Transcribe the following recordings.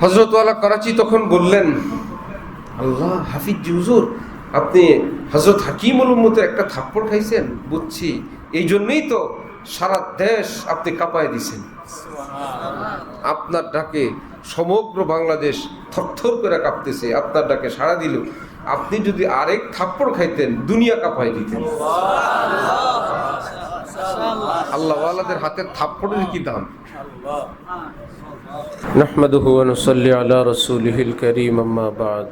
হযরতওয়ালা করাচি তখন বললেন, আল্লাহ হাফিজ হুজুর, আপনি হযরত হাকিমুল উম্মতের একটা থাপ্পড় খাইছেন, বুঝছি, এই জন্যই তো সারা দেশ আপনি কাঁপায় দিছেন। আপনার ডাকে সমগ্র বাংলাদেশ থরথর করে কাঁপতেছে, আপনার ডাকে সাড়া দিল। আপনি যদি আরেক থাপ্পড় খাইতেন, দুনিয়া কাঁপায় দিতেন। আল্লাহওয়ালাদের হাতের থাপ্পড়ের কি দাম। নাহমাদুহু ওয়া নুসাল্লি আলা রাসূলিহিল কারীম, আম্মা বা'দ।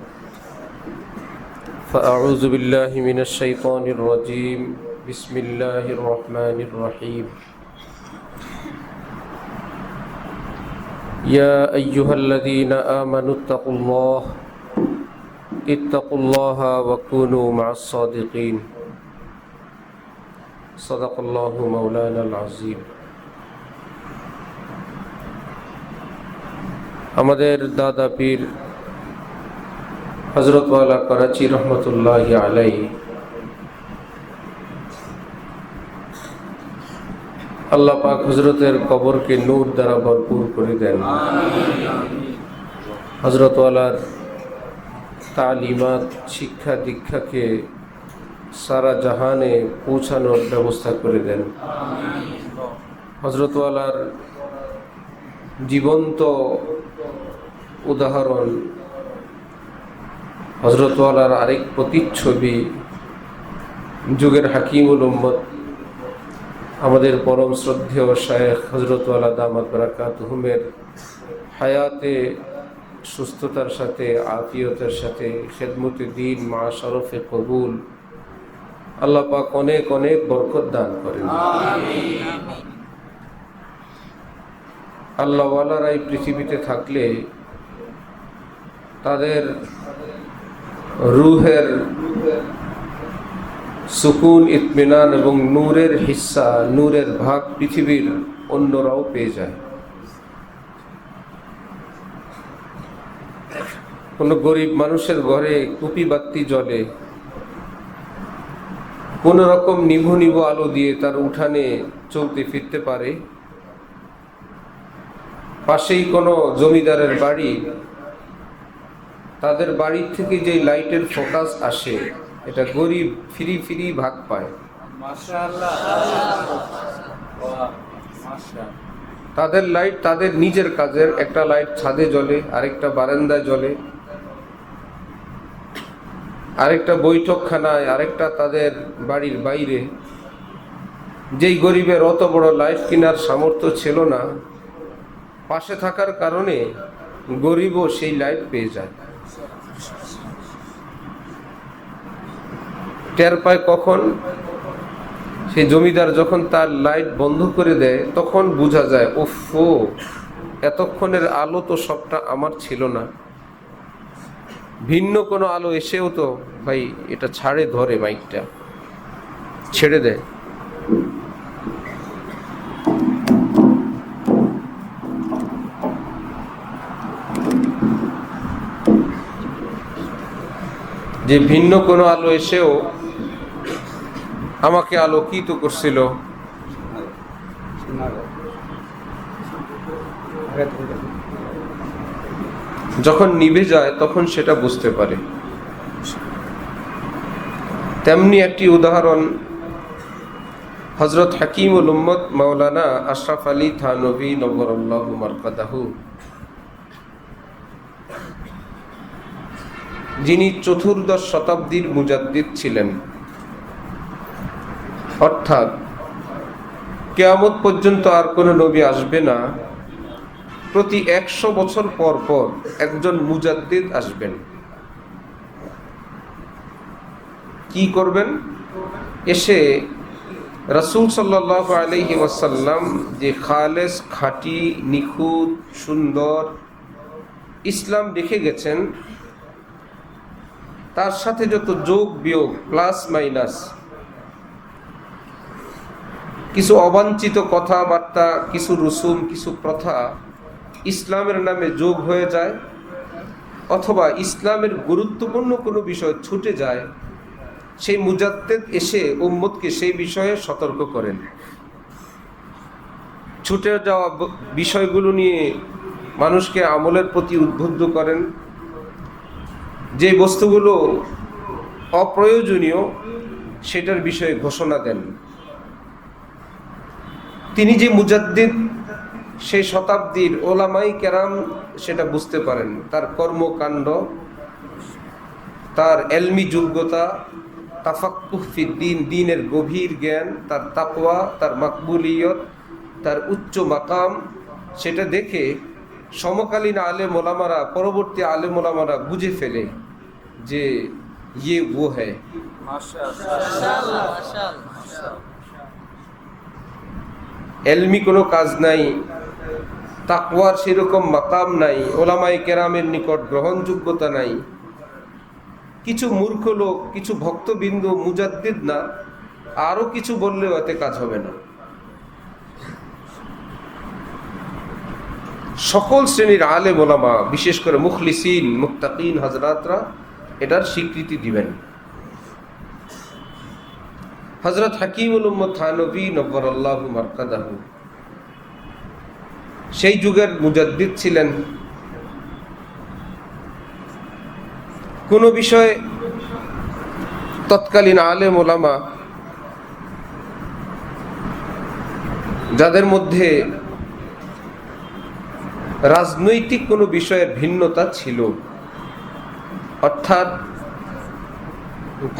ফাআউযু বিল্লাহি মিনাশ শাইতানির রাজীম। বিসমিল্লাহির রহমানির রহিম। ইয়া আইয়ুহাল্লাযীনা আমানু ইত্তাকুল্লাহা ওয়া কুনু মা'আস সাদিকিন। সাদাকাল্লাহু মাওলানাল আযীম। আমাদের দাদা পীর হযরত ওয়ালা করাচি রহমতুল্লাহি আলাইহি, আল্লাহ পাক হযরতের কবরকে নূর দ্বারা ভরপুর করে দেন। হযরত ওয়ালার তালিমাত, শিক্ষা দীক্ষাকে সারা জাহানে পৌঁছানোর ব্যবস্থা করে দেন। হযরত ওয়ালার জীবন্ত উদাহরণ, হযরত ওয়ালার আরেক প্রতিচ্ছবি যুগের হাকিমুল উম্মত, আমাদের পরম শ্রদ্ধেয় শায়েখ হযরত ওয়ালা দামাত বারাকাতুহুমের হায়াতে সুস্থতার সাথে, আফিয়তের সাথে খেদমতে দ্বীন মা শরফে কবুল আল্লাহ পাক অনেক অনেক বরকত দান করেন। আল্লাহ ওয়ালারা এই পৃথিবীতে থাকলে তাদের রুহের সুকুন, ইতমিনান এবং নূরের হিস্সা, নূরের ভাগ পৃথিবীর অন্যরাও পেয়ে যায়। কোনো গরিব মানুষের ঘরে কুপি বাতি জ্বলে, কোন রকম নিভু নিভু আলো দিয়ে তার উঠানে চলতে ফিরতে পারে। পাশেই কোনো জমিদারের বাড়ি, তাদের বাড়ির থেকে যে লাইটের ফোকাস আসে, এটা গরিব ফ্রি ফ্রি ভাগ পায়। তাদের লাইট তাদের নিজের কাজের, একটা লাইট ছাদে জ্বলে, আরেকটা বারান্দায় জ্বলে, আরেকটা বৈঠকখানায়, আরেকটা তাদের বাড়ির বাইরে। যেই গরিবের অত বড় লাইট কেনার সামর্থ্য ছিল না, পাশে থাকার কারণে গরিবও সেই লাইট পেয়ে যায়। টের পায় কখন? সেই জমিদার যখন তার লাইট বন্ধ করে দেয়, তখন বোঝা যায়, ওফো, এতক্ষণের আলো তো সবটা আমার ছিল না। ভিন্ন কোনো আলো এসেও তো ভাই এটা ছাড়ে, ধরে মাইকটা ছেড়ে দেয়। যে ভিন্ন কোনো আলো এসেও আমাকে আলোকিত করছিল, যখন নিভে যায় তখন সেটা বুঝতে পারে। তেমনি একটি উদাহরণ হযরত হাকিমুল উম্মত মাওলানা আশরাফ আলী থানভী নব্বরাল্লাহু মারকাদাহু, যিনি চতুর্দশ শতাব্দীর মুজাদ্দিদ ছিলেন। অর্থাৎ কিয়ামত পর্যন্ত আর কোনো নবী আসবে না, প্রতি 100 বছর পর পর একজন মুজাদ্দিদ আসবেন। কি করবেন? এসে রাসূল সাল্লাল্লাহু আলাইহি ওয়াসাল্লাম যে খালেস, খাঁটি, নিখুঁত, সুন্দর ইসলাম রেখে গেছেন, তার সাথে যত যোগ বিয়োগ, প্লাস মাইনাস, কিছু অবাঞ্ছিত কথাবার্তা, কিছু রসুম, কিছু প্রথা ইসলামের নামে যোগ হয়ে যায়, অথবা ইসলামের গুরুত্বপূর্ণ কোনো বিষয় ছুটে যায়, সেই মুজাদ্দিদ এসে উম্মতকে সেই বিষয়ে সতর্ক করেন। ছুটে যাওয়া বিষয়গুলো নিয়ে মানুষকে আমলের প্রতি উদ্বুদ্ধ করেন, যে বস্তুগুলো অপ্রয়োজনীয় সেটার বিষয়ে ঘোষণা দেন। তিনি যে মুজাদ্দিদ, সেই শতাব্দীর ওলামাই কেরাম সেটা বুঝতে পারেন। তার কর্মকাণ্ড, তার এলমি যোগ্যতা, তাফাক্কুহ ফিদ্দিন, দ্বীনের গভীর জ্ঞান, তার তাকওয়া, তার মাকবুলিয়ত, তার উচ্চ মাকাম, সেটা দেখে সমকালীন আলেম ওলামারা, পরবর্তী আলেম ওলামারা বুঝে ফেলে যে ইয়ে ও হ্যায়। এলমি কোনো কাজ নাই, তাকওয়ার সেরকম মাকাম নাই, ওলামায়ে কেরামের নিকট গ্রহণযোগ্যতা নাই। কিছু মূর্খ লোক, কিছু ভক্তবিন্দু, মুজাদ্দিদ না, আরো কিছু বললেও এতে কাজ হবে না। সকল শ্রেণীর আলেম ওলামা, বিশেষ করে মুখলিসিন মুত্তাকিন হযরতরা এটার স্বীকৃতি দিবেন। হযরত হাকিমুল উম্মত থানভী নব্বরাল্লাহু মারকাদাহু সেই যুগের মুজাদ্দিদ ছিলেন। কোন বিষয়ে তৎকালীন আলেম ওলামা যাদের মধ্যে রাজনৈতিক কোনো বিষয়ের ভিন্নতা ছিল, অর্থাৎ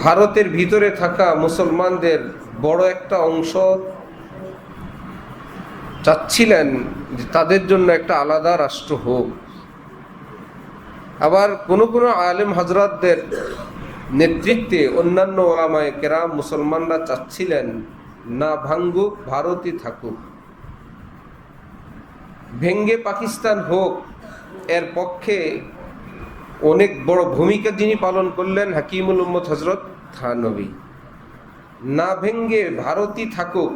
ভারতের ভিতরে থাকা মুসলমানদের বড় একটা অংশ চাচ্ছিলেন যে তাদের জন্য একটা আলাদা রাষ্ট্র হোক। আবার কোন কোন আলেম হযরতদের নেতৃত্বে অন্যান্য ওলামায়ে কেরাম মুসলমানরা চাচ্ছিলেন না ভাঙ্গুক, ভারতই থাকুক, ভেঙ্গে পাকিস্তান হোক। এর পক্ষে অনেক বড় ভূমিকা যিনি পালন করলেন হাকিমুল উম্মত হযরত থানভী। না ভেঙ্গে ভারতই থাকুক,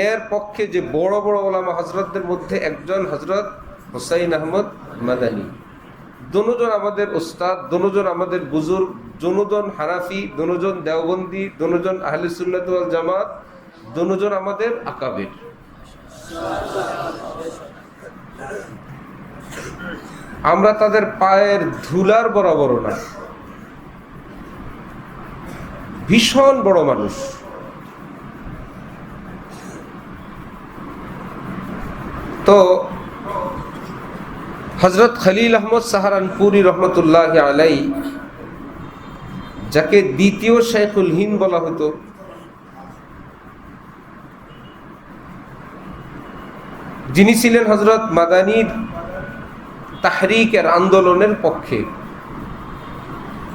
এর পক্ষে যে বড় বড় ওলামা হযরতদের মধ্যে একজন হযরত হুসাইন আহমদ মাদানী। দুজন আমাদের উস্তাদ, দুজন আমাদের বুজুর্গ, দুজন হানাফি, দুজন দেওবন্দি, দুজন আহলে সুন্নাত ওয়াল জামাত, দুজন আমাদের আকাবের। আমরা তাদের পায়ের ধুলার বরাবর না, ভীষণ বড় মানুষ। তো হযরত খলিল আহমদ সাহারানপুরি রহমতুল্লাহ আলাই, যাকে দ্বিতীয় শেখুল হিন্দ বলা হতো, যিনি ছিলেন হযরত মাদানীর তাহরিকের আন্দোলনের পক্ষে,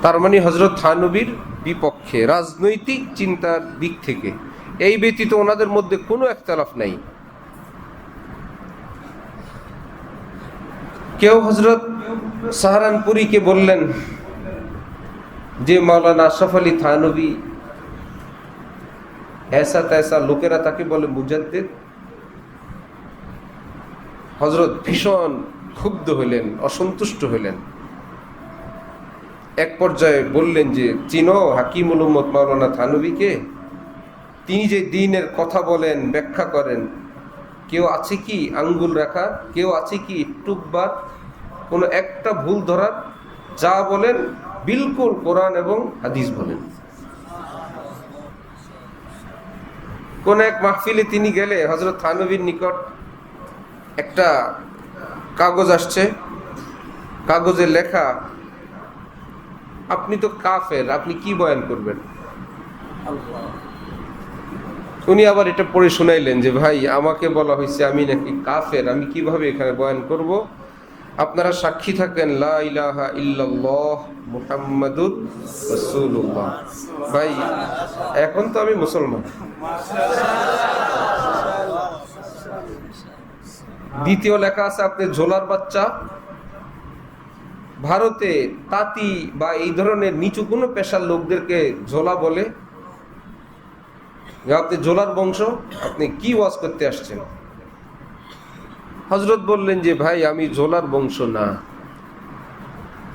তার মানে হযরত থানভীর বিপক্ষে রাজনৈতিক চিন্তার দিক থেকে। এই ব্যতীত ওনাদের মধ্যে কোনো ইখতিলাফ নাই। কেউ হযরত সাহারানপুরীকে বললেন যে মাওলানা আশরাফ আলী থানভী ऐसा तैसा, লোকেরা তাকে বলে মুজাদ্দিদ। হযরত ভীষণ ক্ষুব্ধ হইলেন, অসন্তুষ্ট হইলেন। এক পর্যায়ে বললেন যে চিনো হাকিমুল উম্মত মাওলানা থানভীকে? তিনি যে দ্বীনের কথা বলেন, ব্যাখ্যা করেন, কেউ আছে কি আঙ্গুল রাখা, কেউ আছে কি টুকবার, কোনো একটা ভুল ধরার? যা বলেন বিলকুল কোরআন এবং হাদিস বলেন। কোন এক মাহফিলে তিনি গেলে হযরত থানভীর নিকট একটা কাগজ আসছে, কাগজে লেখা, আপনি তো কাফের, আপনি কি বয়ান করবেন? উনি আবার এটা পড়ে শুনাইলেন যে ভাই, আমাকে বলা হয়েছে আমি নাকি কাফের, আমি কিভাবে এখানে বয়ান করব? আপনারা সাক্ষী থাকেন লা ইলাহা ইল্লাল্লাহ মুহাম্মাদুর রাসূলুল্লাহ। ভাই এখন তো আমি মুসলমান। দ্বিতীয় লেখা আছে আপনি ঝোলার বাচ্চা। ভারতে তাঁতি বা এই ধরনের নিচু কোনো পেশার লোকদেরকে ঝোলা বলে। আপনি ঝোলার বংশ, আপনি কি ওয়াজ করতে আসছেন? হযরত বললেন যে ভাই আমি ঝোলার বংশ না,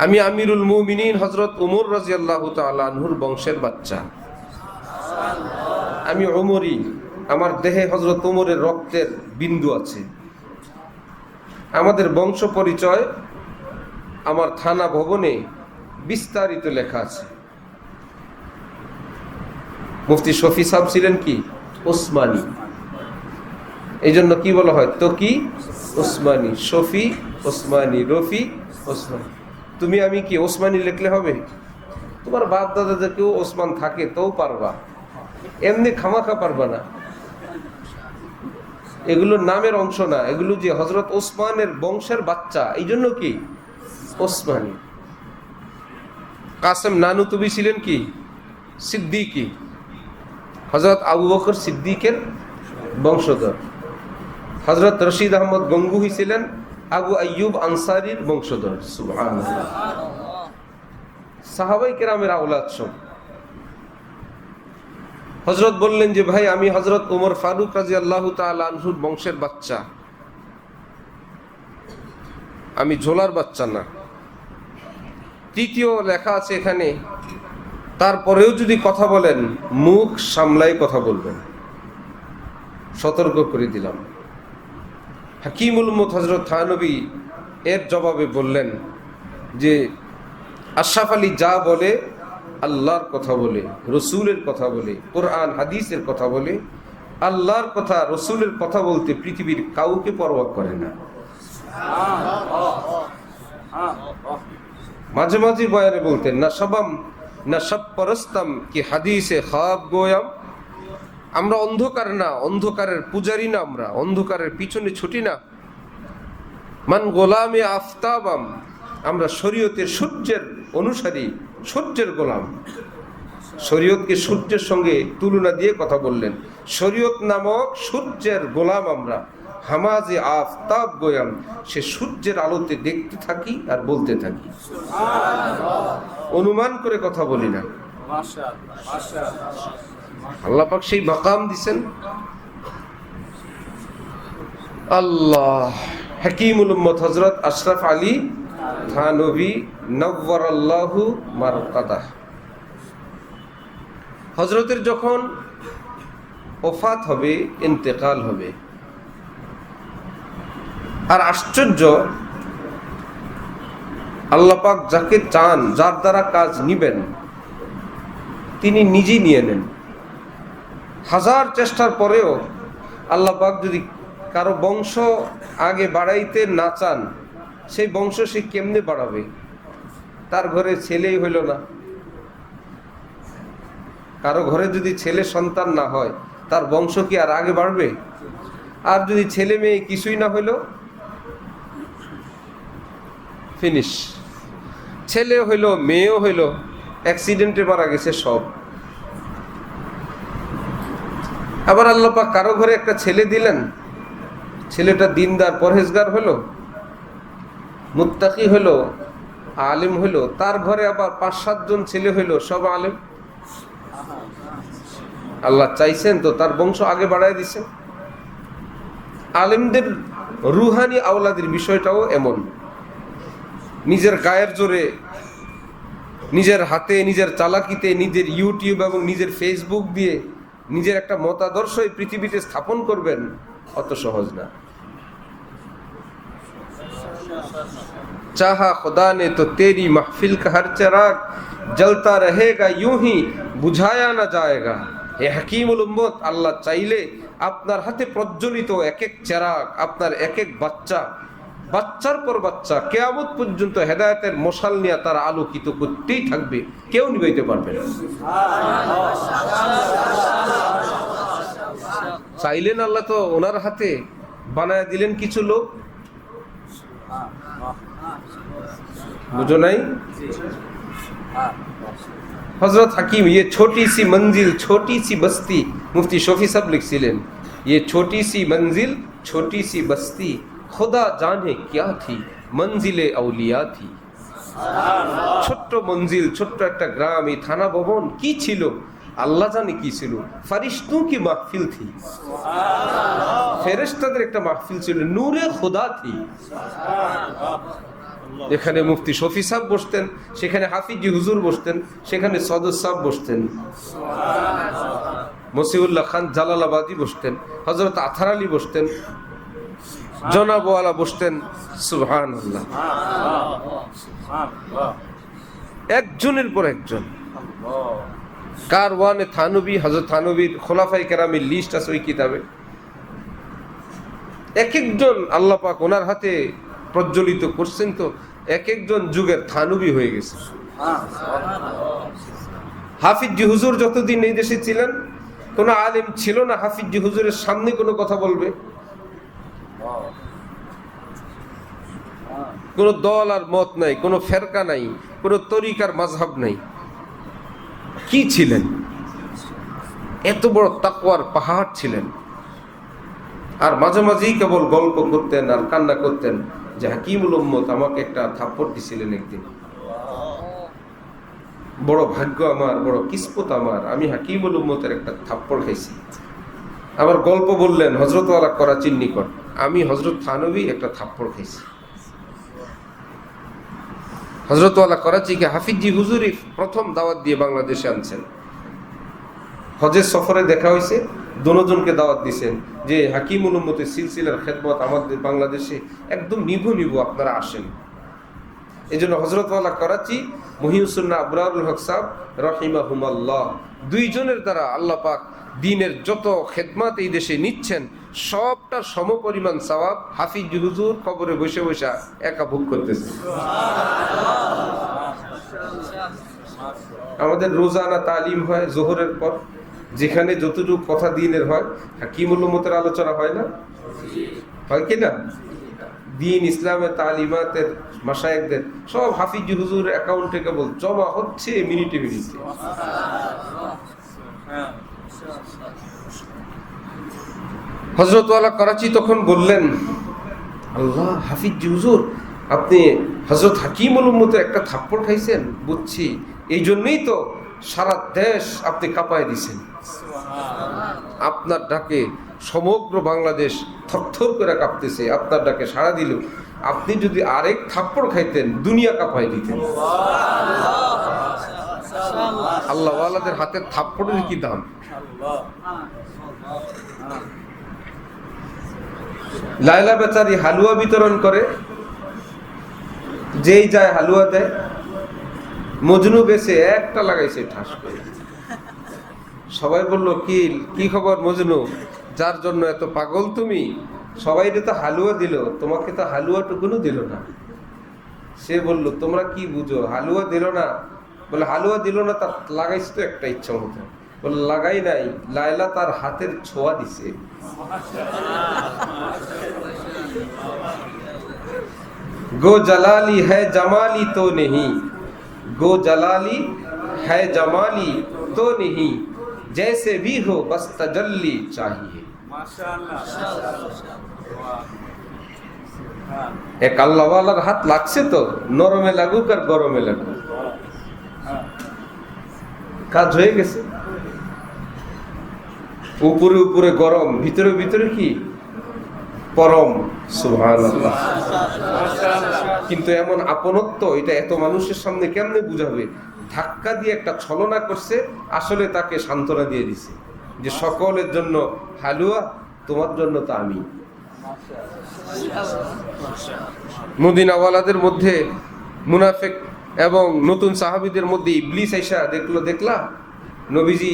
আমি আমিরুল মুমিনিন হযরত উমর রাদিয়াল্লাহু তাআলা আনহুর বংশের বাচ্চা। আমি উমরি, আমার দেহে হযরত উমরের রক্তের বিন্দু আছে। আমাদের বংশ পরিচয় আমার থানা ভবনে বিস্তারিত লেখা আছে। মুফতি শফি সাহেব ছিলেন কি ওসমানী, এই জন্য কি বলা হয় তকি ওসমানী, শফি ওসমানী, রফি ওসমানী। তুমি আমি কি ওসমানী লিখলে হবে? তোমার বাপ দাদাদের কেউ ওসমান থাকে তো পারবা, এমনি খামাখা পারবা না। এগুলো নামের অংশ না, এগুলো যে হযরত ওসমানের বংশের বাচ্চা, এই জন্য কি ওসমানী। কাসেম নানুতুবি ছিলেন কি সিদ্দিকি, হযরত আবু বকর সিদ্দিকের বংশধর। হযরত রশিদ আহমদ গঙ্গুহি ছিলেন আবু আইয়ুব আনসারীর বংশধর। সুবহানাল্লাহ, সাহাবাই কেরামের আওলাদ সব। হযরত বললেন যে ভাই আমি হযরত ওমর ফারুক রাদিয়াল্লাহু তাআলা আনহুর বংশের বাচ্চা, আমি ঝোলার বাচ্চা না। তৃতীয় লেখা আছে এখানে, তারপরেও যদি কথা বলেন মুখ সামলাই কথা বলবেন, সতর্ক করে দিলাম। হাকিমুল উম্মত হযরত থানবী এর জবাবে বললেন যে আশরাফ আলী যা বলে আল্লাহর কথা বলে, রসুলের কথা বলে, কোরআন হাদিসের কথা বলে, আল্লাহর কথা রসুলের কথা বলতে পৃথিবীর কাউকে পরোয়া করে না। মাঝে মাঝে বয়ানে বলতেন না সবাম না সব পরস্তম কি হাদিসে খাব গোয়াম। আমরা অন্ধকার না, অন্ধকারের পূজারি না, আমরা অন্ধকারের পিছনে ছুটি না। মান গোলামে আফতাবাম, আমরা শরীয়তের সূর্যের অনুসারী, সূর্যের গোলাম। শরীয়তকে সূর্যের সঙ্গে তুলনা দিয়ে কথা বললেন। শরীয়ত নামক সূর্যের গোলাম আমরা। হামাজে আফতাব গোয়াম, সে সূর্যের আলোতে দেখতে থাকি আর বলতে থাকি, অনুমান করে কথা বলি না। আল্লাহ পাক সেই মাকাম দিছেন। আল্লাহ হাকিমুল উম্মত হযরত আশরাফ আলী থানবী নওয়ারাল্লাহু মারকাদাহ, হযরতের যখন ওফাত হবে, ইন্তেকাল হবে, আর আশ্চর্য আল্লাহ পাক যাকে চান, যার দ্বারা কাজ নিবেন, তিনি নিজেই নিয়ে নেন। হাজার চেষ্টার পরেও আল্লাহ পাক যদি কারো বংশ আগে বাড়াইতে না চান, সেই বংশ সে কেমনে বাড়াবে? তার ঘরে ছেলেই হইল না, কারো ঘরে যদি ছেলে সন্তান না হয়, তার বংশ কি আর আগে বাড়বে? আর যদি ছেলে মেয়ে কিছুই না হইল, ফিনিশ। ছেলে হইল, মেয়েও হইল, অ্যাক্সিডেন্টে মারা গেছে সব। আবার আল্লাহ পাক কারো ঘরে একটা ছেলে দিলেন, ছেলেটা দিনদার পরহেজগার হলো, মুত্তাকি হলো, আলেম হলো, তার ঘরে আবার ৫-৭ জন ছেলে হইলো, সব আলেম। আল্লাহ চাইছেন তো তার বংশ আগে বাড়ায় দিছেন। আলেমদের রুহানি আওলাদের বিষয়টাও এমন। নিজের গায়ের জোরে, নিজের হাতে, নিজের চালাকিতে, নিজের ইউটিউব এবং নিজের ফেসবুক দিয়ে নিজের একটা মতাদর্শ এই পৃথিবীতে স্থাপন করবেন, অত সহজ না। চাহা খুদা নে তো তেরি মাহফিল কা হর চিরাগ জ্বলতা রহেগা ইউं ही বুঝায়া না যায়গা। হে হাকিমুল উম্মত, আল্লাহ চাইলে আপনার হাতে প্রজ্বলিত এক এক চিরাগ, আপনার এক এক বাচ্চা, বাচ্চার পর বাচ্চা কিয়ামত পর্যন্ত হেদায়েতের মশাল নিয়ে তারা আলোকিত করতেই থাকবে, কেউ নিভাইতে পারবে না। চাইলেন আল্লাহ তো ওনার হাতে বানায় দিলেন কিছু লোক, বুঝো নাই? হযরত হাকিম, ये छोटी सी मंजिल छोटी सी बस्ती, मुफ्ती शफी साहब लिखছিলেন, ये छोटी सी मंजिल छोटी सी बस्ती खुदा जाने क्या थी मंजिले औलिया थी। ছোট্ট মঞ্জিল, ছোট্ট একটা গ্রাম, এই থানা ভবন কি ছিল আল্লাহ জানে কি ছিল। ফারিশতোं की महफिल थी, ফেরেশতাদের একটা মাহফিল ছিল, নূরে খুদা থি। এখানে মুফতি শফি সাহেব বসতেন, সেখানে হাফিজি হুজুর বসতেন, সেখানে সদর সাহেব বসতেন, মসিউল্লাহ খান জালালাবাদী বসতেন, হযরত আথার আলী বসতেন, জনাবওয়ালা বসতেন সুবহানাল্লাহ, একজনের পর একজন। কারওয়ানে থানবী, হযরত থানবীর খোলাফায়ে কেরামের লিস্ট আছে ওই কিতাবে। এক একজন আল্লাহ পাক ওনার হাতে প্রজ্বলিত করছেন, তো এক একজন যুগের থানবী হয়ে গেছে। হাফিজি হুজুর যতদিন এই দেশে ছিলেন, কোনো আলেম ছিল না হাফিজি হুজুরের সামনে কোনো কথা বলবে। কোনো দল আর মত নাই, কোনো ফেরকা নাই, কোনো তরিকার মাযহাব নাই। কি ছিলেন? এত বড় তাকওয়ার পাহাড় ছিলেন। আর মাঝে মাঝেই কেবল গল্প করতেন আর কান্না করতেন যে হাকিমুল উম্মত আমাকে একটা থাপ্পড় দিছিলেন একদিন। বড় ভাগ্য আমার, বড় কিসমত আমার, আমি হাকিমুল উম্মতের একটা থাপ্পড় খাইছি। আবার গল্প বললেন হযরতওয়ালা করাচির নিকট, আমি হযরত থানবী একটা থাপ্পড় খাইছি। হযরতওয়ালা করাচিকে হাফিজি হুজুরই প্রথম দাওয়াত দিয়ে বাংলাদেশে আনছেন। হজের সফরে দেখা হয়েছে, দোনোজনকে দাওয়াত দিয়েছেন যে হাকিমুল উম্মতের সিলসিলার খেদমত আমাদের বাংলাদেশে একদম নিভু নিভু, আপনারা আসেন। এই জন্য হযরতওয়ালা করাচি, মুহিউসুন্নাহ আবরারুল হক সাহেব রহিমাহুমাল্লাহ, দুইজনের দ্বারা আল্লাহ পাক দ্বীনের যত খেদমত এই দেশে নিচ্ছেন সবটা সমপরিমাণ সওয়াব হাফিজ হুজুর কবরে বসে বসে একা ভোগ করতেছে। আমাদের রোজানা তালিম হয় জোহরের পর, যেখানে যতটুকু কথা দ্বীনের হয়, হাকিমুল উম্মতের আলোচনা হয় না, হয় কি না? দ্বীন ইসলামের তালিমাতের মাশায়েখদের সব হাফিজ হুজুর অ্যাকাউন্টে কেবল জমা হচ্ছে মিনিটে মিনিটে। হযরতওয়ালা করাচি তখন বললেন, আল্লাহ, হাফিজ হুজুর আপনি হযরত হাকিমুল উম্মতের একটা থাপ্পড় খাইছেন, বুঝছি, এই জন্যই তো সারা দেশ আপনি কাঁপায় দিছেন। আপনার ডাকে সমগ্র বাংলাদেশ থরথর করে কাঁপতেছে, আপনার ডাকে সাড়া দিল। আপনি যদি আরেক থাপ্পড় খাইতেন দুনিয়া কাঁপায় দিতেন। আল্লাহওয়ালাদের হাতের থাপ্পড়ের কি দাম! লায়লা বেচারি হালুয়া বিতরণ করে, যেই যায় হালুয়া দেয়। মজনু বেছে একটা লাগাইছে ঠাস করে। সবাই বলল, কি খবর মজনু, যার জন্য এত পাগল তুমি? সবাই তো হালুয়া দিল, তোমাকে তো হালুয়াটুকুনও দিল না। সে বলল, তোমরা কি বুঝো, হালুয়া দিল না? বলে, হালুয়া দিল না, তার লাগাইছে তো একটা ইচ্ছা মতো। বলে, লাগাই নাই, লায়লা তার হাতের ছোঁয়া দিছে। গো জালালি হ্যায় জামালি তো নেহি, গো জালালি হ্যায় জামালি তো নেহি, जैसे भी हो बस तजल्ली चाहिए। এক আল্লাহওয়ালার হাত লাগছে তো, নরমে লাগুক আর গরমে লাগুক, কাজ হয়ে গেছে। উপরে উপরে গরম, ভিতরে ভিতরে কি পরম। সুবহানাল্লাহ। কিন্তু এমন আপনত্ব, এটা এত মানুষের সামনে কেমনে বুঝাবে? ধাক্কা দিয়ে একটা ছলনা করছে, আসলে তাকে সান্ত্বনা দিয়ে দিছে যে সকলের জন্য হালুয়া, তোমার জন্য তো আমি। মদিনাওয়ালাদের মধ্যে মুনাফিক এবং নতুন সাহাবীদের মধ্যে ইবলিস আইসা দেখলা নবীজি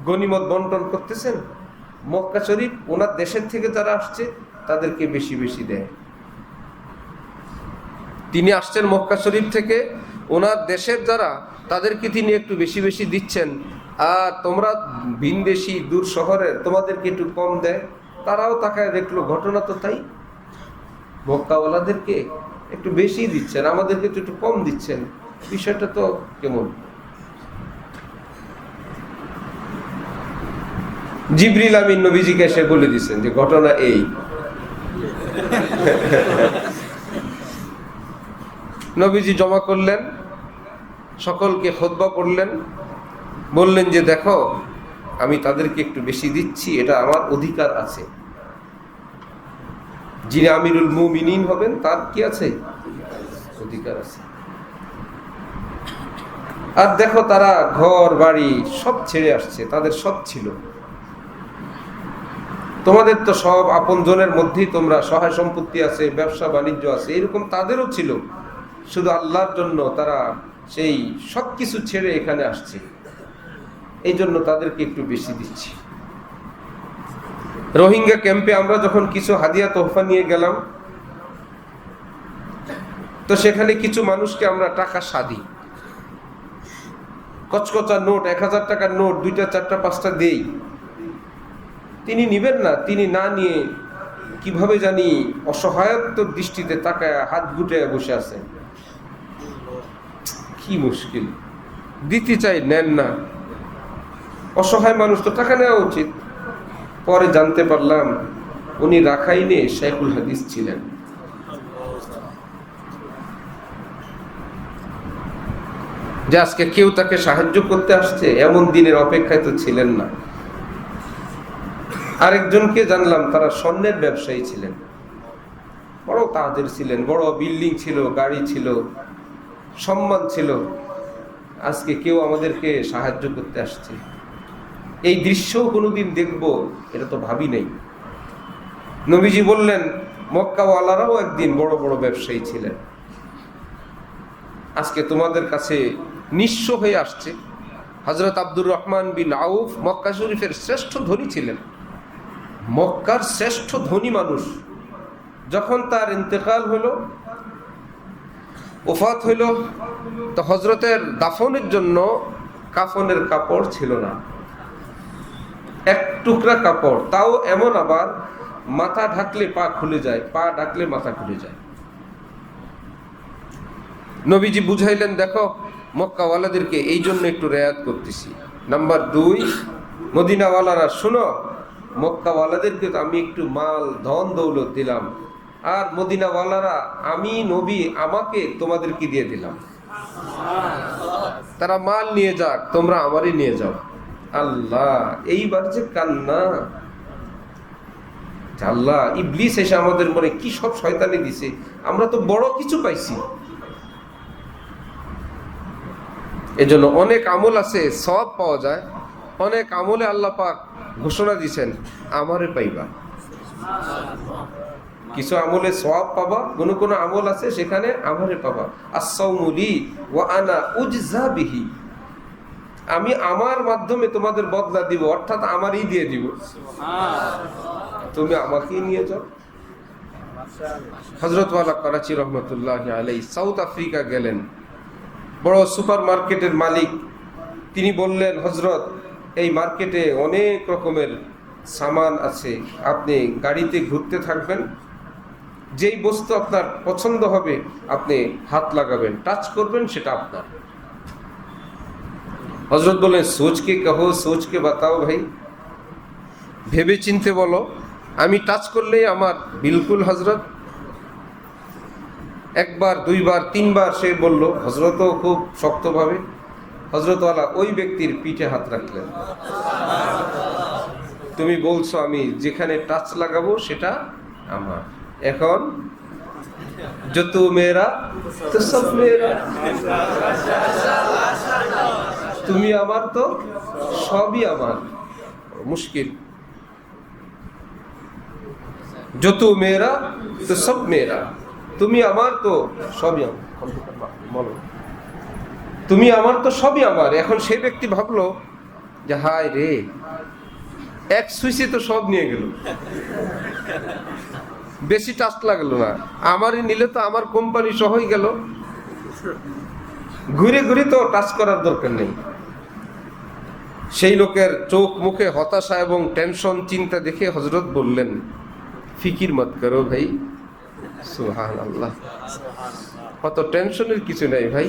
গনিমত বন্টন করতেছেন, মক্কা শরীফ ওনার দেশের থেকে যারা আসছে তাদেরকে বেশি বেশি দেয়। তিনি আসছেন মক্কা শরীফ থেকে, ওনার দেশের যারা তাদেরকে তিনি একটু বেশি বেশি দিচ্ছেন, আর তোমরা ভিনদেশি দূর শহরে তোমাদেরকে একটু কম দেয়। তারাও তাকায় দেখলো, ঘটনা তো তাই, মক্কাওয়ালাদেরকে একটু বেশি দিচ্ছেন, আমাদেরকে একটু কম দিচ্ছেন, বিষয়টা তো কেমন। জিবরিল আমিন নবীজিকে এসে বলে দিচ্ছেন যে ঘটনা এই। নবীজি জমা করলেন, সকলকে খুতবা পড়লেন, বললেন যে দেখো, আমি তাদেরকে একটু বেশি দিচ্ছি, এটা আমার অধিকার আছে। যিনি আমিরুল মুমিনিন হবেন তার কি আছে? অধিকার আছে। আর দেখো, তারা ঘর বাড়ি সব ছেড়ে আসছে, তাদের সব ছিল, তোমাদের তো সব আপনজনের মধ্যেই তোমরা সহায় সম্পত্তি আছে, ব্যবসা বাণিজ্য আছে, এরকম তাদেরও ছিল। শুধু আল্লাহর জন্য তারা সেই সব কিছু ছেড়ে এখানে আসছে, এই জন্য তাদেরকে একটু বেশি দিচ্ছি। রোহিঙ্গা ক্যাম্পে আমরা যখন কিছু হাদিয়া তোহফা নিয়ে গেলাম, তো সেখানে কিছু মানুষকে আমরা টাকা সাদি, কচকচা নোট, 1000 টাকার নোট 2টা 4টা 5টা দেই। তিনি নিবেন না, তিনি না নিয়ে কিভাবে জানি অসহায়ত্বর দৃষ্টিতে তাকায় হাত গুটে বসে আছেন। কি মুশকিল, দিতে চাই নেন না। অসহায় মানুষ তো টাকা নেওয়া উচিত। পরে জানতে পারলাম উনি রাখাইনে শেখুল হাদিস ছিলেন। যে আজকে কেউ তাকে সাহায্য করতে আসছে, এমন দিনের অপেক্ষায় তো ছিলেন না। আরেকজনকে জানলাম তারা স্বর্ণের ব্যবসায়ী ছিলেন, বড় তাদের ছিলেন, বড় বিল্ডিং ছিল, গাড়ি ছিল, সম্মান ছিল। আজকে কেউ আমাদেরকে সাহায্য করতে আসছে, এই দৃশ্যও কোনোদিন দেখব এটা তো ভাবি নাই। নবীজি বললেন মক্কাওয়ালারাও একদিন বড় বড় ব্যবসায়ী ছিলেন, আজকে তোমাদের কাছে নিঃস্ব হয়ে আসছে। হযরত আব্দুর রহমান বিন আউফ মক্কা শরীফের শ্রেষ্ঠ ধনী ছিলেন, মক্কার শ্রেষ্ঠ ধনী মানুষ। যখন তার ইন্তেকাল হলো, ওফাত হইল, তো হজরতের দাফনের জন্য কাফনের কাপড় ছিল না, এক টুকরা কাপড়, তাও এমন আবার মাথা ঢাকলে পা খুলে যায়, পা ঢাকলে মাথা খুলে যায়। নবীজি বুঝাইলেন, দেখো মক্কাওয়ালাদেরকে এই জন্য একটু রেয়াত করতেছি। নাম্বার 2, মদিনাওয়ালারা শোনো, মক্কাওয়ালাদেরকে তো আমি একটু মাল ধন দৌলত দিলাম, আর মদিনাওয়ালারা আমি নবী আমাকে তোমাদেরকে দিয়ে দিলাম, তারা মাল নিয়ে যাক, তোমরা আমারই নিয়ে যাও। আল্লাহ, এইবার যে কান্না! আল্লাহ, ইবলিস এসে আমাদের মনে কি সব শয়তানি দিছে, আমরা তো বড় কিছু পাইছি। এজন্য অনেক আমল আছে সওয়াব পাওয়া যায়, অনেক আমলে আল্লাহ পাক ঘোষণা দিয়েছেন আমারে পাইবা। কিছু আমলে সওয়াব পাবা, কোন কোন আমল আছে সেখানে আমারে পাবা। আস-সাওমু লি ওয়া আনা উজজা বিহি, আমি আমার মাধ্যমে তোমাদের বদলা দিব, অর্থাৎ আমারই দিয়ে দিব, তুমি আমাকেই নিয়ে যাও। হযরত ওয়ালা করাচি রহমতুল্লাহি আলাইহি সাউথ আফ্রিকা গেলেন, বড় সুপার মার্কেটের মালিক। তিনি বললেন, হযরত এই মার্কেটে অনেক রকমের সামান আছে, আপনি গাড়িতে ঘুরতে থাকবেন, যেই বস্তু আপনার পছন্দ হবে আপনি হাত লাগাবেন, টাচ করবেন, সেটা আপনার। হযরত বলেন, সোচকে কহো, সোচকে বাতাও ভাই, ভেবে চিনতে বলো, আমি টাচ করলেই আমার? বিলকুল হযরত। একবার, দুইবার, তিনবার সে বলল, হযরতও খুব শক্তভাবে। হযরতওয়ালা ওই ব্যক্তির পিঠে হাত রাখলেন, তুমি বলছো আমি যেখানে টাচ লাগাবো সেটা আমার, এখন যত মেরা তো সব মেরা, তুমি আমার তো সবই আমার। মুশকিল, যত মেরা তো সব মেরা, তুমি আমার তো সবই আমার, তুমি আমার তো সবই আমার। এখন সেই ব্যক্তি ভাবলো যে হায় রে, এক সুইচে তো সব নিয়ে গেল, বেশি টাচ লাগলো না, আমারই নিলে তো আমার কোম্পানি সহই গেল, ঘুরে ঘুরে তো টাচ করার দরকার নেই। সেই লোকের চোখ মুখে হতাশা এবং টেনশন, চিন্তা দেখে হযরত বললেন, ফিকির মত করো ভাই। সুবহানাল্লাহ, কত টেনশনের কিছু নাই ভাই।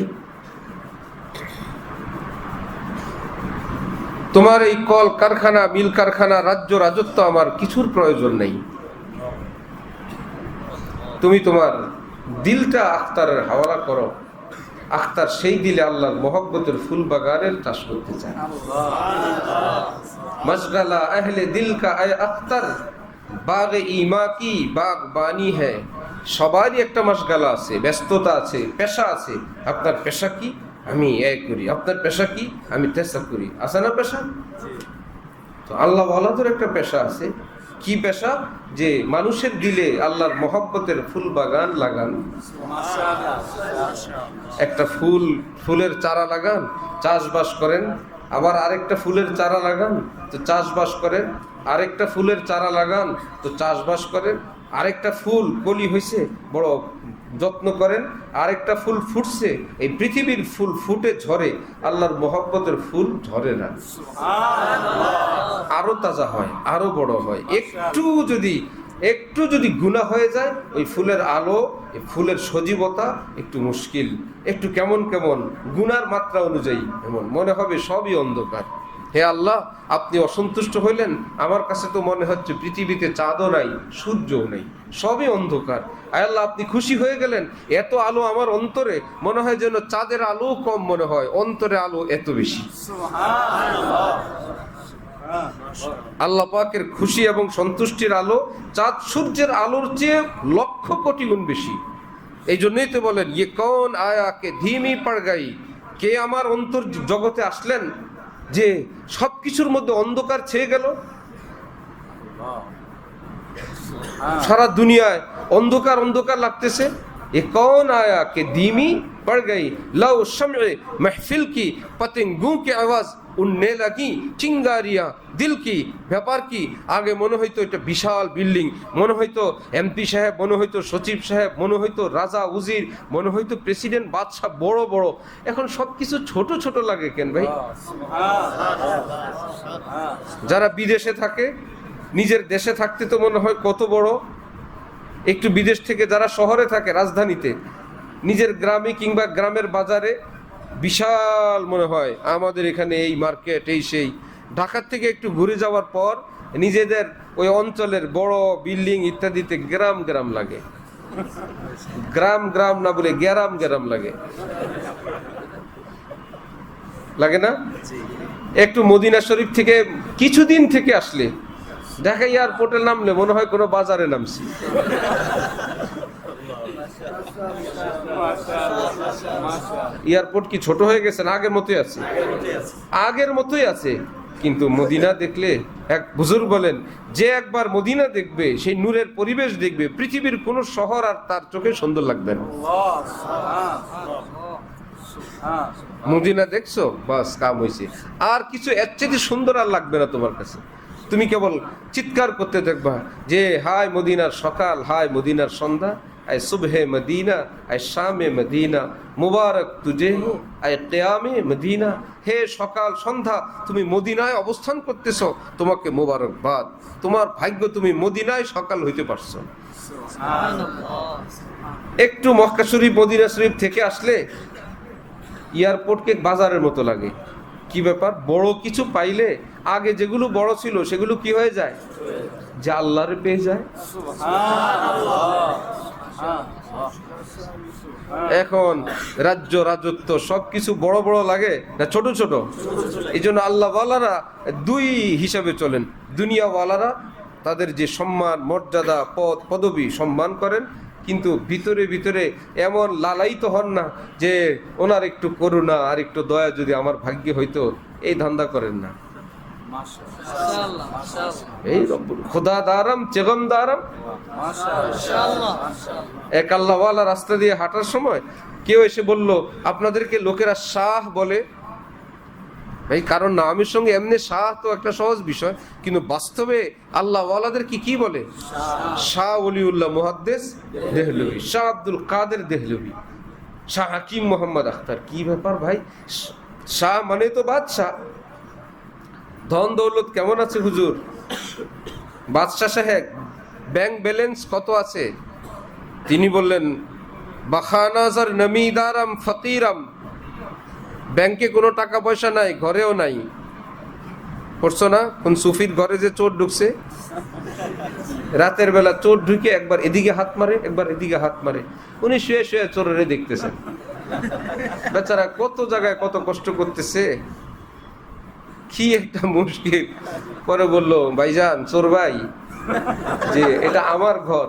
তোমার এই কল কারখানা, মিল কারখানা, রাজ্য রাজত্ব আমার কিছুর প্রয়োজন নেই। তুমি তোমার দিলটা আখতারের হাওয়ালা করো, আখতার সেই দিলে আল্লাহর মহব্বতের ফুল বাগানের চাষ করতে চায়। মশগালা আহলে দিল কা আয় আখতার, বাগে ইমা কি বাগ বানি হ্যায়। সবারই একটা মশগালা আছে, ব্যস্ততা আছে, পেশা আছে। আপনার পেশা কি? আমি এই করি। আপনার পেশা কি? আমি তেসা করি। আছে না পেশা? তো আল্লাহ ওয়ালাদের একটা পেশা আছে, কি পেশা? যে মানুষের দিলে আল্লাহর মহব্বতের ফুল বাগান লাগান। একটা ফুলের চারা লাগান, চাষবাস করেন, আবার আরেকটা ফুলের চারা লাগান তো চাষবাস করেন, আরেকটা ফুলের চারা লাগান তো চাষবাস করেন, আরেকটা ফুল কলি হয়েছে বড় যত্ন করেন, আরেকটা ফুল ফুটছে। এই পৃথিবীর ফুল ফুটে ঝরে, আল্লাহর মহব্বতের ফুল ঝরে না, আরো তাজা হয়, আরো বড় হয়। একটু যদি গুনাহ হয়ে যায়, ওই ফুলের আলো, এই ফুলের সজীবতা একটু মুশকিল, একটু কেমন কেমন গুনার মাত্রা অনুযায়ী এমন মনে হবে সবই অন্ধকার। হে আল্লাহ, আপনি অসন্তুষ্ট হইলেন, আমার কাছে তো মনে হচ্ছে পৃথিবীতে চাঁদও নাই, সূর্যও নেই, সবই অন্ধকার। আয় আল্লাহ, আপনি খুশি হয়ে গেলেন, এত আলো আমার অন্তরে, মনে হয় যেন চাঁদের আলো কম মনে হয়, অন্তরে আলো এত বেশি। আল্লাহ পাকের খুশি এবং সন্তুষ্টির আলো চাঁদ সূর্যের আলোর চেয়ে লক্ষ কোটি গুণ বেশি। এই জন্যই তো বলেন, ইয়ে কৌন আয়া কে ধীমি পড় গাই, কে আমার অন্তর জগতে আসলেন যে সবকিছুর মধ্যে অন্ধকার ছেয়ে গেল। সারা দুনিয়ায় অন্ধকার অন্ধকার লাগতেছে। এ কৌন আয়া কে ধীমি পড় গাই, লাও শমএ महफिल की पतंगों की आवाज উড়নে লাগি চিঙ্গারিয়া দিল কি। ব্যাপার কি, আগে মনে হইতো এটা বিশাল বিল্ডিং, মনে হইতো এমপি সাহেব, মনে হইতো সচিব সাহেব, মনে হইতো রাজা উজির, মনে হইতো প্রেসিডেন্ট বাদশাহ বড় বড়। এখন সবকিছু ছোট ছোট লাগে কেন ভাই? যারা বিদেশে থাকে, নিজের দেশে থাকতে তো মনে হয় কত বড়। একটু বিদেশ থেকে যারা শহরে থাকে, রাজধানীতে, নিজের গ্রামে কিংবা গ্রামের বাজারে বিশাল মনে হয়, আমাদের এখানে এই মার্কেট, এই সেই। ঢাকার থেকে একটু ঘুরে যাওয়ার পর নিজেদের ওই অঞ্চলের বড় বিল্ডিং ইত্যাদিতে গ্রাম গ্রাম লাগে। গ্রাম গ্রাম না বলে গ্যারাম গ্যারাম লাগে, লাগে না? একটু মদিনা শরীফ থেকে কিছুদিন থেকে আসলে, ঢাকা এয়ারপোর্টে নামলে মনে হয় কোনো বাজারে নামছি। এয়ারপোর্ট কি ছোট হয়ে গেছে না আগের মতোই আছে? আগের মতোই আছে। কিন্তু মদিনা দেখলে, এক বুজুর্গ বলেন, যে একবার মদিনা দেখবে, সেই নূরের পরিবেশ দেখবে, পৃথিবীর কোন শহর আর তার চোখে সুন্দর লাগবে না। মদিনা দেখছো, বাস কাম হয়েছে। আর কিছু এর চেয়ে সুন্দর আর লাগবে না তোমার কাছে। তুমি কেবল চিৎকার করতে দেখবা যে হায় মদিনার সকাল, হায় মদিনার সন্ধ্যা, আয় সুবহে মদিনা, আয় শামে মদিনা, মুবারক তুজে আয় কিয়ামে মদিনা। হে সকাল সন্ধ্যা, তুমি মদিনায় অবস্থান করতেছো, তোমাকে মোবারকবাদ, তোমার ভাগ্য তুমি মদিনায় সকাল হইতে পারছো। একটু মক্কা শরীফ, মদিনা শরীফ থেকে আসলে এয়ারপোর্টকে বাজারের মতো লাগে। কি ব্যাপার? বড় কিছু পাইলে আগে যেগুলো বড় ছিল সেগুলো কি হয়ে যায়? যে আল্লাহরে পেয়ে যায়। এখন রাজ্য রাজত্ব সবকিছু বড় বড় লাগে না ছোট ছোট? এই জন্য আল্লাহ ওয়ালারা দুই হিসাবে চলেন। দুনিয়া ওয়ালারা তাদের যে সম্মান, মর্যাদা, পদ পদবি সম্মান করেন, কিন্তু ভিতরে ভিতরে এমন লালায়িত হন না যে ওনার একটু করুণা আর একটু দয়া যদি আমার ভাগ্যে হইতো, এই ধান্দা করেন না। এই খোদা দারাম চেগম দারাম। এক আল্লাহওয়ালা রাস্তা দিয়ে হাঁটার সময় কেউ এসে বলল, আপনাদেরকে লোকেরা শাহ বলে। ভাই, কারণ নামের সঙ্গে এমনি শাহ তো একটা সহজ বিষয়, কিন্তু বাস্তবে আল্লাহওয়ালাদের কি বলে? শাহ ওলিউল্লাহ মুহাদ্দিস দেহলভী, শাহ আব্দুল কাদের দেহলভী, শাহ হাকিম মোহাম্মদ আখতার। কি ব্যাপার ভাই? শাহ মানে তো বাদশাহ। ধন দৌলত কেমন আছে হুজুর? বাদশাহ সাহেব, ব্যাংক ব্যালেন্স কত আছে? তিনি বললেন, বাখানাজার নমিদারাম ফকিরাম, ব্যাংকে কোনো টাকা পয়সা নাই, ঘরেও নাই। পড়ছো না কোন সুফির ঘরে যে চোর ঢুকছে? রাতের বেলা চোর ঢুকে একবার এদিকে হাত মারে, একবার এদিকে হাত মারে। উনি শুয়ে শুয়ে চোরেরে দেখতেছেন। বেচারা কত জায়গায় কত কষ্ট করতেছে, কি একটা মুশকিল। পরে বললো, ভাইজান, চোর ভাই, যে এটা আমার ঘর,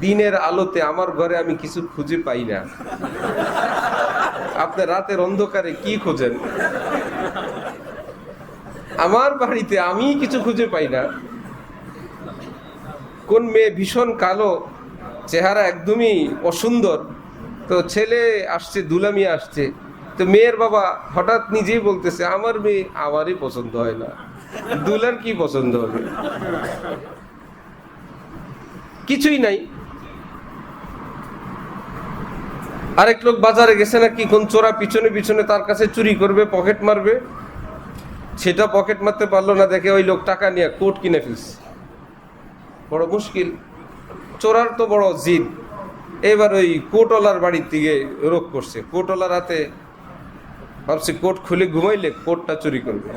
দিনের আলোতে আমার ঘরে আমি কিছু খুঁজে পাই না, আপনি রাতের অন্ধকারে কি খোঁজেন? আমার বাড়িতে আমি কিছু খুঁজে পাই না, কোন মেয়ে ভীষণ কালো, চেহারা একদমই অসুন্দর, তো ছেলে আসছে, দুলামি আসছে, তো মেয়ের বাবা হঠাৎ নিজেই বলতেছে আমার মেয়ে আমারই পছন্দ হয় না, দুলার কি পছন্দ হবে? কিছুই নাই। আরেক লোক বাজারে গেছে নাকি কোন চোরা পিছনে পিছনে তার কাছে চুরি করবে, পকেট মারবে, সেটা পকেট মারতে পারলো না, দেখে ওই লোক টাকা নিয়ে কোট কিনে ফেলছে। বড় মুশকিল, চোরার তো বড় জিদ। এবার ওই কোটওয়ালার বাড়ির দিকে রোগ করছে, কোটওয়ালার হাতে ভাবছে কোট খুলে ঘুমাইলে কোটটা চুরি করবে।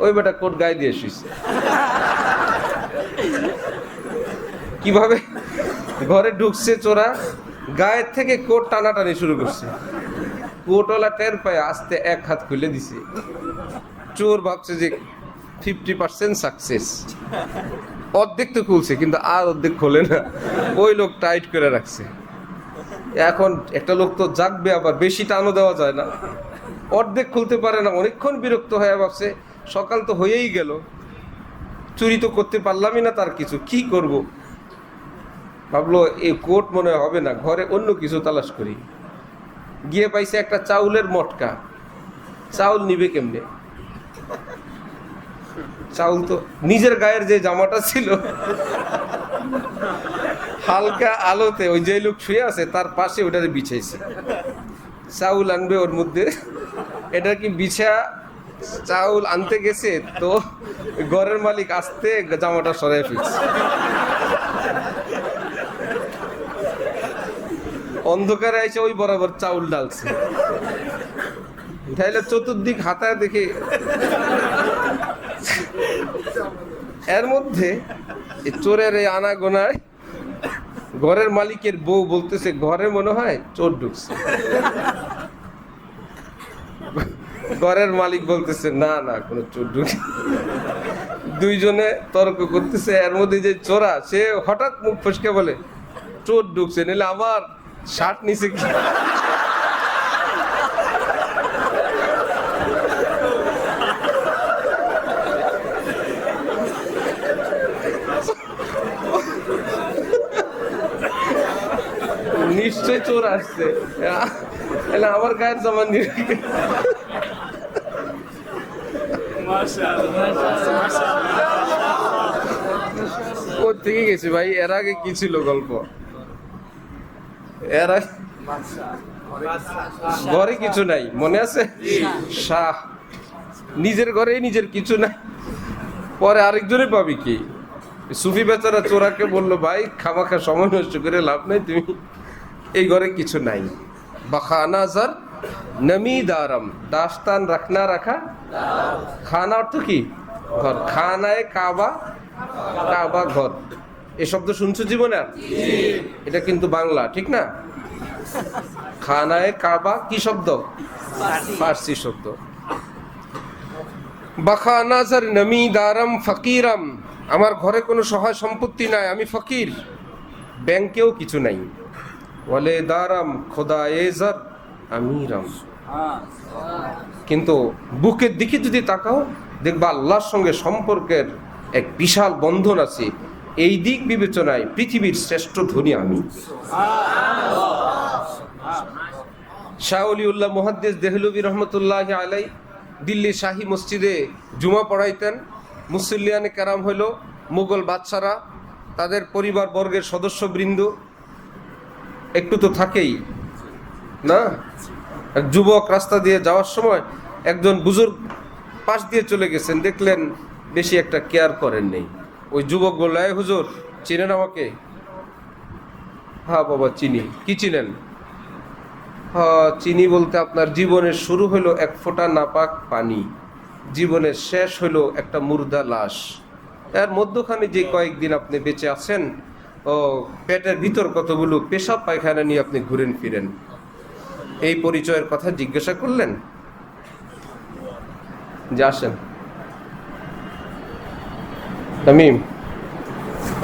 ওই বেটা কোট গায়ে দিয়ে শুয়েছে। কিভাবে ঘরে ঢুকছে চোরা, গায়ের থেকে কোট টানাটানি শুরু করছে, কোটওয়ালা টের পায়, আস্তে এক হাত খুলে দিছে। চোর ভাবছে যে 50% সাকসেস, অর্ধেক তো খুলছে কিন্তু আর অর্ধেক খোলে না, ওই লোক টাইট করে রাখছে। এখন একটা লোক তো জাগবে, আবার বেশি টানও দেওয়া যায় না, অর্ধেক খুলতে পারে না, অনেকক্ষণ বিরক্ত হয়ে ভাবছে সকাল তো হয়েই গেল, চুরি তো করতে পারলামই না, তার কিছু কি করব। ভাবলো এই কোট মনে হবে না, ঘরে অন্য কিছু তালাশ করি। গিয়ে পাইছে একটা চাউলের মটকা, চাউল নিবে কেমনে? চাউল তো নিজের গায়ের যে জামাটা ছিল, হালকা আলোতে ওই যে লোক শুয়ে আছে তার পাশে ওটারে বিছাইছে। চাউল আনবে ওর মধ্যে, এটা কি বিছা চাউল আনতে গেছে, তো ঘরের মালিক আসতে জামাটা সরাই ফেলছে। অন্ধকারে এসে ওই বরাবর চাউল ডালছে, তাইলে চতুর্দিক হাতায় দেখে। এর মধ্যে চোরের এই আনাগোনায় ঘরের মালিকের বউ বলতেছে ঘরে মনে হয় চোর ঢুকছে। ঘরের মালিক বলতেছে না না কোনো চোর ঢুকে। দুইজনে তর্ক করতেছে, এর মধ্যে যে চোরা সে হঠাৎ মুখ ফসকে বলে চোর ঢুকছে, নিলে আমার শার্ট নিচে কি? নিশ্চয় চোর আসছে, আমার গায়ের জামা নিয়ে। কোথেকে গেছে ভাই? এর আগে কি ছিল গল্প? এর আগে ঘরে কিছু নাই, মনে আছে? শাহ নিজের ঘরে নিজের কিছু নাই, পরে আরেকজনে পাবি কি? সুফি বেচারা চোরাকে বললো ভাই খামাখা সময় নষ্ট করে লাভ নাই, তুমি এই ঘরে কিছু নাই। বাখানা জার নমি দারম, দাস্তান রাখনা রাখা, খানা অর্থ কি? ঘর। খানায় কাবা, কাবা ঘর। এই শব্দ শুনছো জীবনে? এটা কিন্তু বাংলা, ঠিক না? খানায় কাবা কি শব্দ? ফার্সি শব্দ। বাখানা জার নমি দারম ফকিরাম, আমার ঘরে কোনো সহায় সম্পত্তি নাই, আমি ফকির, ব্যাংকেও কিছু নাই। ওয়ালে দারাম খোদা এজার আমিরাম, কিন্তু বুকের দিকে যদি তাকাও দেখবা আল্লাহর সঙ্গে সম্পর্কের এক বিশাল বন্ধন আছে। এই দিক বিবেচনায় পৃথিবীর শ্রেষ্ঠ ধনী আমি। শাহ ওলিউল্লাহ মুহাদ্দিস দেহলভী রহমতুল্লাহ আলাই দিল্লি শাহী মসজিদে জুমা পড়াইতেন। মুসল্লিয়ানে কেরাম হইল মুঘল বাদশারা, তাদের পরিবার বর্গের সদস্যবৃন্দ, একটু তো থাকেই না। যুবক রাস্তা দিয়ে যাওয়ার সময় একজন বুজুর্গ পাশ দিয়ে চলে গেছেন, দেখলেন বেশি একটা কেয়ার করেন নেই। ওই যুবক বলল, এই হুজুর চিনেন আমাকে? হ্যাঁ বাবা চিনি। কি চিনেন? হ্যাঁ চিনি বলতে আপনার জীবনের শুরু হলো এক ফোঁটা নাপাক পানি, জীবনের শেষ হলো একটা মুর্দা লাশ, এর মধ্যখানে যে কয়েকদিন আপনি বেঁচে আছেন, ও পেটের ভিতর কতগুলো পেশাব পায়খানা নিয়ে আপনি ঘুরেন ফিরেন। এই পরিচয়ের কথা জিজ্ঞাসা করলেন যে আসেন তামিম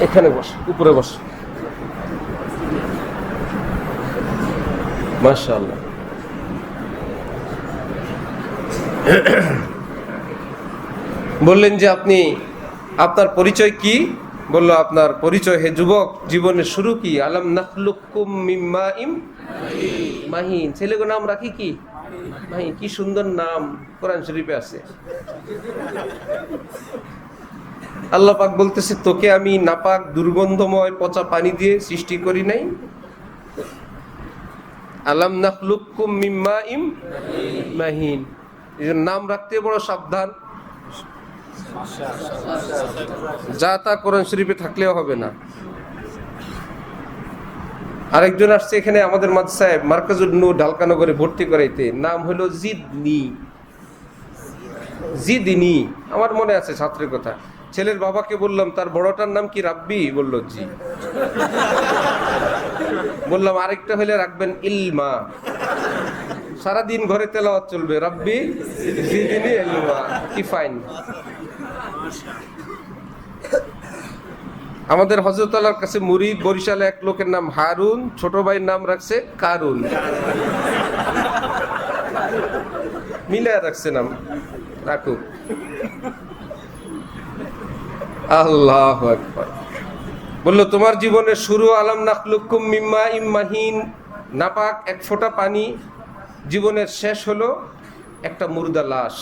এখানে বস, উপরে বস। মাশাআল্লাহ। বললেন যে আপনি, আপনার পরিচয় কি? বলল, আপনার পরিচয় হে যুবক, জীবনের শুরু কি? আলাম নাখলুকুম মিন মাইম মাহিন। ছেলেকে নাম রাখি কি? মাহিন। কি সুন্দর নাম, কোরআন শরীফে আছে। আল্লাহ পাক বলতেছে, তোকে আমি নাপাক দুর্গন্ধময় পচা পানি দিয়ে সৃষ্টি করি নাই? আলাম নাখলুকুম মিন মাইম মাহিন। এর নাম রাখতে বড় সাবধান, যা তা কোরআন শরীফে থাকলেও হবে না। আরেকজন আসছে এখানে আমাদের মাদ্রাসায় মার্কাজুন নূর ঢালকানগরে ভর্তি করাইতে, নাম হলো জিদনি। জিদনি, আমার মনে আছে ছাত্রের কথা। ছেলের বাবাকে বললাম, তার বড়টার নাম কি রাব্বি? বলল জি। বললাম আরেকটা হলে রাখবেন ইলমা, সারাদিন ঘরে তেলাওয়াত চলবে, রাব্বি জিদনি ইলমা। কি ফাইন। আমাদের হযরত আল্লাহর কাছে মুরিদ বরিশালে এক লোকের নাম হারুন, ছোট ভাইয়ের নাম রাখছে কারুন। মিলায় রাখছে নাম, রাখুক। আল্লাহু আকবার। বলল, তোমার জীবনের শুরু আলাম নাখলুকুম মিন মাইম মাহিন, নাপাক এক ফোঁটা পানি। জীবনের শেষ হলো একটা মুর্দা লাশ।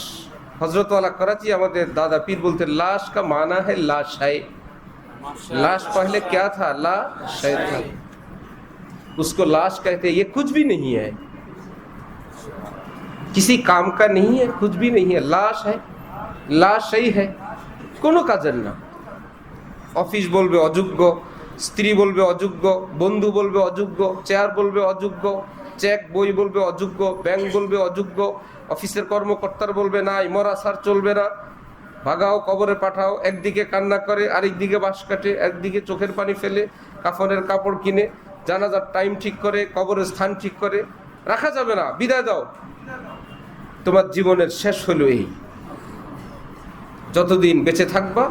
হযরত আলা कराची আমাদের দাদা পীর বলতে, লাশ का माना है लाश है। लाश पहले क्या था? लाश था। उसको लाश कहते हैं। ये कुछ भी नहीं है, किसी काम का नहीं है, कुछ भी नहीं है, लाश है। लाश ही है, কোনো কাজের না। অফিস বলবে অযোগ্য, স্ত্রী বলবে অযোগ্য, বন্ধু বলবে অযোগ্য, চেয়ার বলবে অযোগ্য, চেক বই বলবে অযোগ্য, ব্যাংক বলবে অযোগ্য, অফিসের কর্মকর্তার বলবে নাই, মরা সার চলবে না, ভাগাও কবরে পাঠাও। একদিকে কান্না করে, আরেকদিকে বাঁশ কাটে, একদিকে চোখের পানি ফেলে, কাফনের কাপড় কিনে, জানাজার টাইম ঠিক করে, কবরের স্থান ঠিক করে। রাখা যাবে না, বিদায় দাও। তোমার জীবনের শেষ হলো এই। যতদিন বেঁচে থাকবা,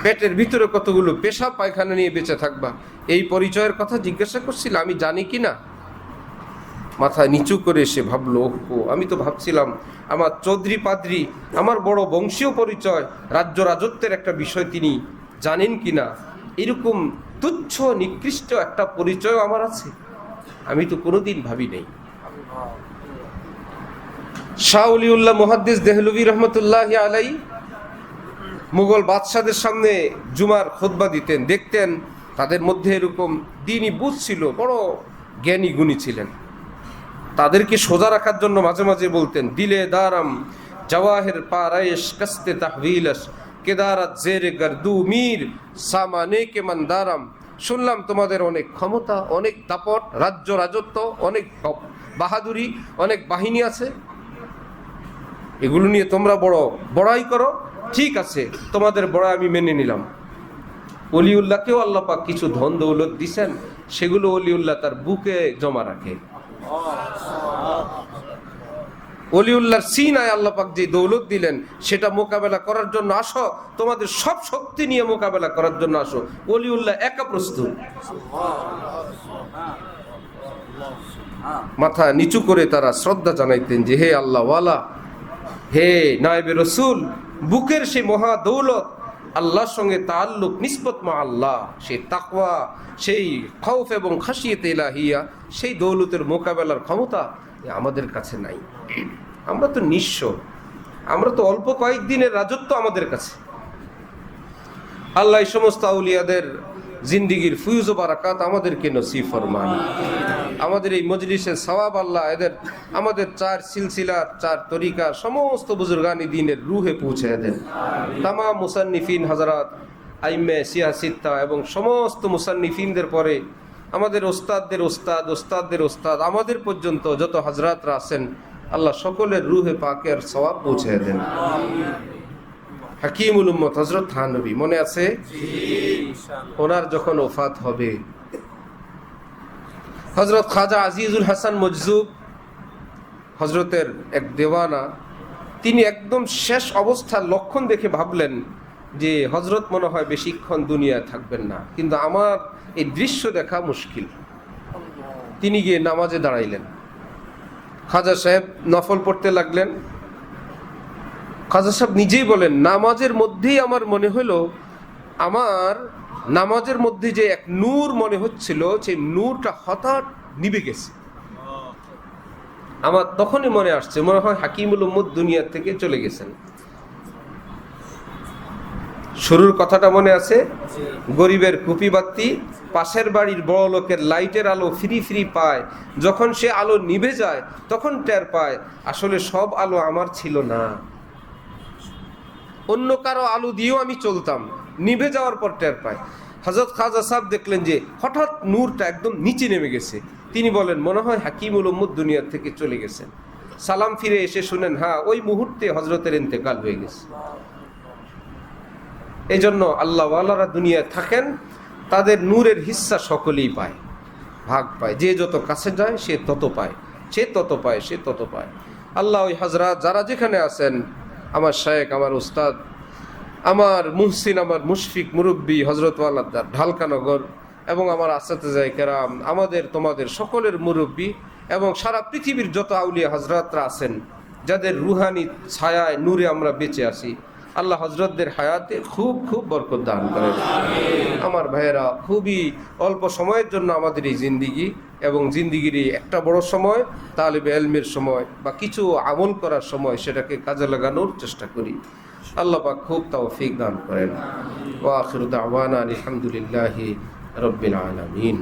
পেটের ভিতরে কতগুলো পেশাব পায়খানা নিয়ে বেঁচে থাকবা। এই পরিচয়ের কথা জিজ্ঞাসা করছিল, আমি জানি কি না? মাথা নিচু করে এসে ভাবলো, ও আমি তো ভাবছিলাম আমার চৌধুরী পাদ্রী, আমার বড় বংশীয় পরিচয়, রাজ্য রাজত্বের একটা বিষয় তিনি জানেন কি না। এরকম তুচ্ছ নিকৃষ্ট একটা পরিচয় আমার আছে, আমি তো কোনোদিন ভাবি নাই। শাহ ওলিউল্লাহ মুহাদ্দিস দেহলভী রহমতুল্লাহি আলাইহি মুঘল বাদশাদের সামনে জুমার খুতবা দিতেন। দেখতেন তাদের মধ্যে এরকম দ্বীনি বুঝ ছিল, বড় জ্ঞানী গুণী ছিলেন। তাদেরকে সোজা রাখার জন্য মাঝে মাঝে বলতেন, দিলে দারাম জওয়াহির পারায়েশ কস্তে তাহভিলস কেদারাত জেরে গর্দু মীর সামানে কে মন্দারাম। শুনলাম তোমাদের অনেক ক্ষমতা, অনেক দাপট, রাজ্য রাজত্ব, অনেক বাহাদুরি, অনেক বাহিনী আছে, এগুলো নিয়ে তোমরা বড় বড়াই করো। ঠিক আছে, তোমাদের বড় আমি মেনে নিলাম। ওলিউল্লাহকেও আল্লাহ পাক কিছু ধন দৌলত দিছেন, সেগুলো ওলিউল্লাহ তার বুকে জমা রাখে। ওলিউল্লাহর সিনায় আল্লাহ পাক যে দৌলত দিলেন, সেটা মোকাবেলা করার জন্য আসো, তোমাদের সব শক্তি নিয়ে মোকাবেলা করার জন্য আসো। ওলিউল্লাহ একা প্রস্তুত। মাথা নিচু করে তারা শ্রদ্ধা জানাইতেন যে, হে আল্লাহ ওয়ালা, হে নায়েবে রসুল, বুকের সেই মহা দৌলত, আল্লাহর সঙ্গে তাআল্লুক, নিসবত মা আল্লাহ, সেই তাকওয়া, সেই খৌফ এবং খাশিয়াতে ইলাহিয়া, সেই দৌলতের মোকাবেলার ক্ষমতা আমাদের কাছে নাই। আমরা তো নিঃস্ব, আমরা তো অল্প কয়েকদিনের রাজত্ব আমাদের কাছে। আল্লাহ এই সমস্ত আউলিয়াদের জিন্দিগির ফুয়ুজ ও বারাকাত আমাদেরকে নসিব ফরমান। আমাদের এই মজলিসের সওয়াব আল্লাহ এদের আমাদের চার সিলসিলার, চার তরিকা, সমস্ত বুজুর্গানি দ্বীনের রুহে পৌঁছে দেন। তামাম মুসান্নিফিন হযরত, আইম্মে সিয়াসিত্তা এবং সমস্ত মুসান্নিফিনদের পরে আমাদের ওস্তাদদের ওস্তাদ, ওস্তাদদের ওস্তাদ, আমাদের পর্যন্ত যত হযরতরা আছেন, আল্লাহ সকলের রুহে পাকের সওয়াব পৌঁছে দেন। হাকিমুল উম্মত হযরত থানভী মনে আছে? ওনার যখন ওফাত হবে, হযরত খাজা আজিজুল হাসান মজজুব, হযরতের এক দেওয়ানা, তিনি একদম শেষ অবস্থার লক্ষণ দেখে ভাবলেন যে হযরত মনে হয় বেশিক্ষণ দুনিয়ায় থাকবেন না, কিন্তু আমার এই দৃশ্য দেখা মুশকিল। তিনি গিয়ে নামাজে দাঁড়াইলেন। খাজা সাহেব নফল পড়তে লাগলেন। খাজা সাহেব নিজেই বলেন, নামাজের মধ্যেই আমার মনে হলো আমার নামাজের মধ্যে যে এক নূর মনে হচ্ছিল, সেই নূরটা হঠাৎ নিভে গেছে। আমার তখনই মনে আসছে, মনে হয় হাকিমুল উম্মত দুনিয়া থেকে চলে গেছেন। শুরুর কথাটা মনে আছে? গরিবের কুপি বাতি, পাশের বাড়ির বড় লোকের লাইটের আলো ফ্রি ফ্রি পায়, যখন সে আলো নিভে যায় তখন টের পায় আসলে সব আলো আমার ছিল না, অন্য কারো আলো দিয়েও আমি চলতাম। নিভে যাওয়ার পর টের পায়। হযরত খাজা সাহেব দেখলেন যে হঠাৎ নূরটা একদম নিচে নেমে গেছে। তিনি বলেন, মনে হয় হাকিমুল উম্মত দুনিয়া থেকে চলে গেছেন। সালাম ফিরে এসে শুনেন, হ্যাঁ, ওই মুহূর্তে হজরতের ইন্তেকাল হয়ে গেছে। এই জন্য আল্লাহওয়ালারা দুনিয়ায় থাকেন, তাদের নূরের হিস্সা সকলেই পায়, ভাগ পায়। যে যত কাছে যায় সে তত পায়, সে তত পায়, সে তত পায়। আল্লাহ ওই হজরত যারা যেখানে আছেন, আমার শায়েখ, আমার উস্তাদ, আমার মুহসিন, আমার মুশফিক মুরব্বী হজরত ওয়ালাদ্দার ঢালকানগর, এবং আমার আসাতেজায়ে কেরাম, আমাদের তোমাদের সকলের মুরব্বী, এবং সারা পৃথিবীর যত আউলিয়া হজরতরা আছেন, যাদের রুহানি ছায়ায় নূরে আমরা বেঁচে আছি, আল্লাহ হজরতদের হায়াতে খুব খুব বরকত দান করেন। আমার ভাইয়েরা, খুবই অল্প সময়ের জন্য আমাদের এই জিন্দিগি, এবং জিন্দিগির এই একটা বড় সময় তালিবে ইলমের সময় বা কিছু আমল করার সময়, সেটাকে কাজে লাগানোর চেষ্টা করি। আল্লাহ পাক খুব তৌফিক দান করেন। ওয়া আখিরু দাওয়ানা আলহামদুলিল্লাহি রাব্বিল আলামিন।